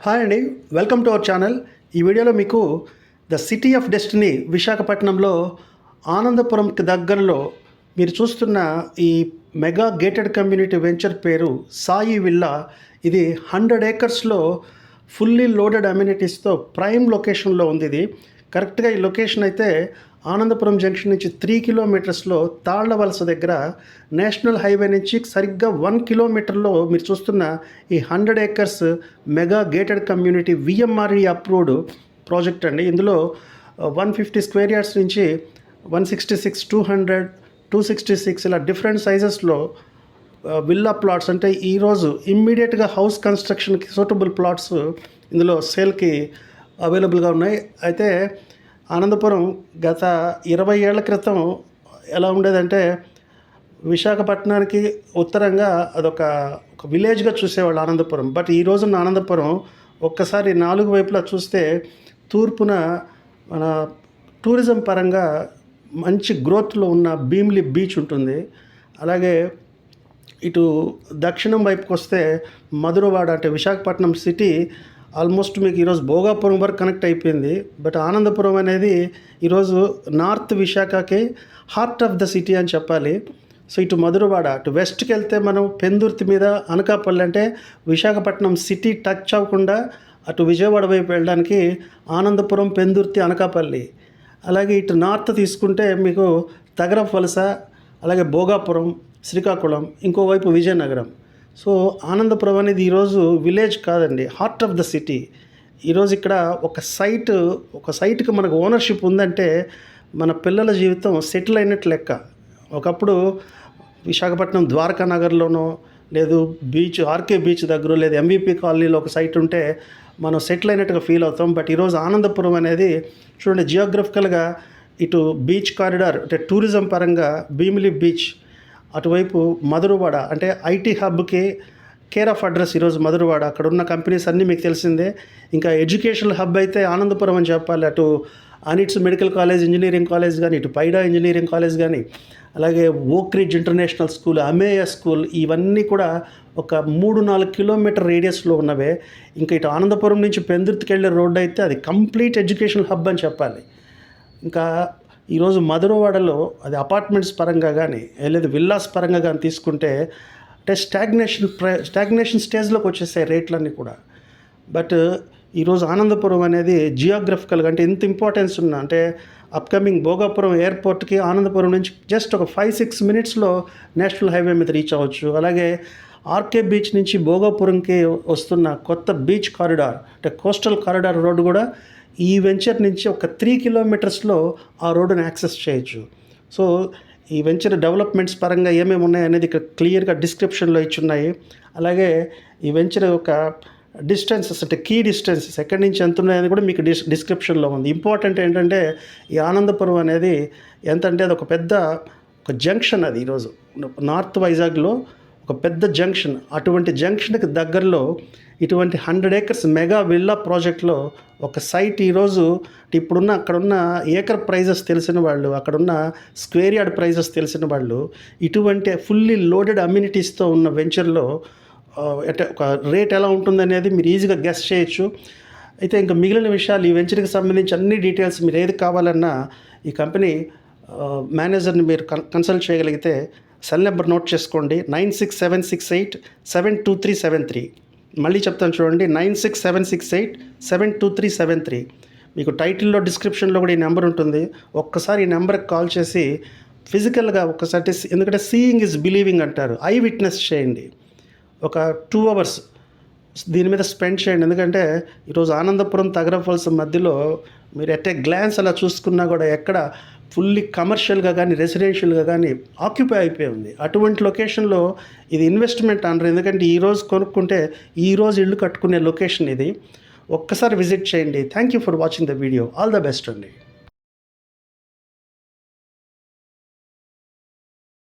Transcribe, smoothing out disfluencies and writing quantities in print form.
Hi అండి, welcome to our channel. ఈ వీడియోలో మీకు ద సిటీ ఆఫ్ డెస్టినీ విశాఖపట్నంలో ఆనందపురంకి దగ్గరలో మీరు చూస్తున్న ఈ మెగా గేటెడ్ కమ్యూనిటీ వెంచర్ పేరు సాయి విల్లా. ఇది 100 ఏకర్స్లో ఫుల్లీ లోడెడ్ అమ్యూనిటీస్తో ప్రైమ్ లొకేషన్లో ఉంది. ఇది కరెక్ట్గా ఈ లొకేషన్ అయితే ఆనందపురం జంక్షన్ నుంచి 3 కిలోమీటర్స్లో తాళ్లవలస దగ్గర నేషనల్ హైవే నుంచి సరిగ్గా 1 కిలోమీటర్లో మీరు చూస్తున్న ఈ 100 acres mega gated community VMRE approved project అండి. ఇందులో 150 స్క్వేర్ యార్డ్స్ నుంచి 166, 200, 266 ఇలా డిఫరెంట్ సైజెస్లో విల్లా ప్లాట్స్, అంటే ఈరోజు ఇమ్మీడియట్గా హౌస్ కన్స్ట్రక్షన్కి సూటబుల్ ప్లాట్స్ ఇందులో సేల్కి అవైలబుల్గా ఉన్నాయి. అయితే ఆనందపురం గత 20 ఏళ్ల క్రితం ఎలా ఉండేదంటే విశాఖపట్నానికి ఉత్తరంగా అదొక విలేజ్గా చూసేవాళ్ళు ఆనందపురం. బట్ ఈ రోజున్న ఆనందపురం ఒక్కసారి 4 వైపులా చూస్తే తూర్పున మన టూరిజం పరంగా మంచి గ్రోత్లో ఉన్న భీమిలి బీచ్ ఉంటుంది. అలాగే ఇటు దక్షిణం వైపుకి వస్తే మధురవాడ, అంటే విశాఖపట్నం సిటీ ఆల్మోస్ట్ మీకు ఈరోజు భోగాపురం వరకు కనెక్ట్ అయిపోయింది. బట్ ఆనందపురం అనేది ఈరోజు నార్త్ విశాఖకి హార్ట్ ఆఫ్ ద సిటీ అని చెప్పాలి. సో ఇటు మధురవాడ, అటు వెస్ట్కి వెళ్తే మనం పెందుర్తి మీద అనకాపల్లి, అంటే విశాఖపట్నం సిటీ టచ్ అవ్వకుండా అటు విజయవాడ వైపు వెళ్ళడానికి ఆనందపురం, పెందుర్తి, అనకాపల్లి. అలాగే ఇటు నార్త్ తీసుకుంటే మీకు తగరపు వలస, అలాగే భోగాపురం, శ్రీకాకుళం, ఇంకోవైపు విజయనగరం. సో ఆనందపురం అనేది ఈరోజు విలేజ్ కాదండి, హార్ట్ ఆఫ్ ద సిటీ. ఈరోజు ఇక్కడ ఒక సైట్కి మనకు ఓనర్షిప్ ఉందంటే మన పిల్లల జీవితం సెటిల్ అయినట్టు లెక్క. ఒకప్పుడు విశాఖపట్నం ద్వారకా నగర్లోనో, లేదు బీచ్ ఆర్కే బీచ్ దగ్గర, లేదు ఎంవిపి కాలనీలో ఒక సైట్ ఉంటే మనం సెటిల్ అయినట్టుగా ఫీల్ అవుతాం. బట్ ఈరోజు ఆనందపురం అనేది చూడండి, జియోగ్రఫికల్గా ఇటు బీచ్ కారిడార్, అంటే టూరిజం పరంగా భీమిలి బీచ్, అటువైపు మధురవాడ, అంటే ఐటీ హబ్కి కేర్ ఆఫ్ అడ్రస్ ఈరోజు మధురవాడ. అక్కడ ఉన్న కంపెనీస్ అన్నీ మీకు తెలిసిందే. ఇంకా ఎడ్యుకేషనల్ హబ్ అయితే ఆనందపురం అని చెప్పాలి. అటు ANITS medical college, engineering college కానీ, ఇటు పైడా ఇంజనీరింగ్ కాలేజ్ కానీ, అలాగే ఓక్రిడ్జ్ ఇంటర్నేషనల్ స్కూల్, అమేయ స్కూల్, ఇవన్నీ కూడా ఒక 3-4 కిలోమీటర్ రేడియస్లో ఉన్నవే. ఇంకా ఇటు ఆనందపురం నుంచి పెందుర్తికి వెళ్ళే రోడ్డు అయితే అది కంప్లీట్ ఎడ్యుకేషనల్ హబ్ అని చెప్పాలి. ఇంకా ఈరోజు మధురవాడలో అది అపార్ట్మెంట్స్ పరంగా కానీ, లేదా విల్లాస్ పరంగా కానీ తీసుకుంటే అంటే స్టాగ్నేషన్ స్టేజ్లోకి వచ్చేసాయి రేట్లన్నీ కూడా. బట్ ఈరోజు ఆనందపురం అనేది జియోగ్రఫికల్గా అంటే ఎంత ఇంపార్టెన్స్ ఉన్నా, అంటే అప్కమింగ్ భోగాపురం ఎయిర్పోర్ట్కి ఆనందపురం నుంచి జస్ట్ ఒక 5-6 మినిట్స్లో నేషనల్ హైవే మీద రీచ్ అవ్వచ్చు. అలాగే ఆర్కే బీచ్ నుంచి భోగాపురంకి వస్తున్న కొత్త బీచ్ కారిడార్, అంటే కోస్టల్ కారిడార్ రోడ్డు కూడా ఈ వెంచర్ నుంచి ఒక 3 కిలోమీటర్స్లో ఆ రోడ్డుని యాక్సెస్ చేయొచ్చు. సో ఈ వెంచర్ డెవలప్మెంట్స్ పరంగా ఏమేమి ఉన్నాయి అనేది ఇక్కడ క్లియర్గా డిస్క్రిప్షన్లో ఇచ్చున్నాయి. అలాగే ఈ వెంచర్ ఒక డిస్టెన్సెస్, అంటే కీ డిస్టెన్సెస్ ఎక్కడి నుంచి ఎంత ఉన్నాయని కూడా మీకు డిస్క్రిప్షన్లో ఉంది. ఇంపార్టెంట్ ఏంటంటే ఈ ఆనందపురం అనేది ఎంతంటే అది ఒక జంక్షన్. అది ఈరోజు నార్త్ వైజాగ్లో ఒక పెద్ద జంక్షన్. అటువంటి జంక్షన్కి దగ్గరలో ఇటువంటి 100 ఏకర్స్ మెగా విల్లా ప్రాజెక్ట్లో ఒక సైట్ ఈరోజు అక్కడున్న ఏకర్ ప్రైజెస్ తెలిసిన వాళ్ళు, అక్కడున్న స్క్వేర్ యార్డ్ ప్రైజెస్ తెలిసిన వాళ్ళు ఇటువంటి ఫుల్లీ లోడెడ్ అమ్యూనిటీస్తో ఉన్న వెంచర్లో అంటే ఒక రేట్ ఎలా ఉంటుందనేది మీరు ఈజీగా గెస్ చేయొచ్చు. అయితే ఇంకా మిగిలిన విషయాలు ఈ వెంచర్కి సంబంధించి అన్ని డీటెయిల్స్ మీరు ఏది కావాలన్నా ఈ కంపెనీ మేనేజర్ని మీరు కన్సల్ట్ చేయగలిగితే సెల్ నెంబర్ నోట్ చేసుకోండి, 9676872373. మళ్ళీ చెప్తాను చూడండి, 9676872373. మీకు టైటిల్లో డిస్క్రిప్షన్లో కూడా ఈ నెంబర్ ఉంటుంది. ఒక్కసారి ఈ నెంబర్కి కాల్ చేసి ఫిజికల్గా ఒక్కసారి, ఎందుకంటే సీయింగ్ ఈజ్ బిలీవింగ్ అంటారు, ఐ విట్నెస్ చేయండి. ఒక 2 అవర్స్ దీని మీద స్పెండ్ చేయండి. ఎందుకంటే ఈరోజు ఆనందపురం, తగరపు వలస మధ్యలో మీరు ఎట్ ఏ గ్లాన్స్ అలా చూసుకున్నా కూడా ఎక్కడ ఫుల్లీ కమర్షియల్గా కానీ రెసిడెన్షియల్గా కానీ ఆక్యుపై అయిపోయి ఉంది. అటువంటి లొకేషన్లో ఇది ఇన్వెస్ట్మెంట్ అనరు. ఎందుకంటే ఈరోజు కొనుక్కుంటే ఈరోజు ఇల్లు కట్టుకునే లొకేషన్ ఇది. ఒక్కసారి విజిట్ చేయండి. Thank you for watching the video. All the best అండి.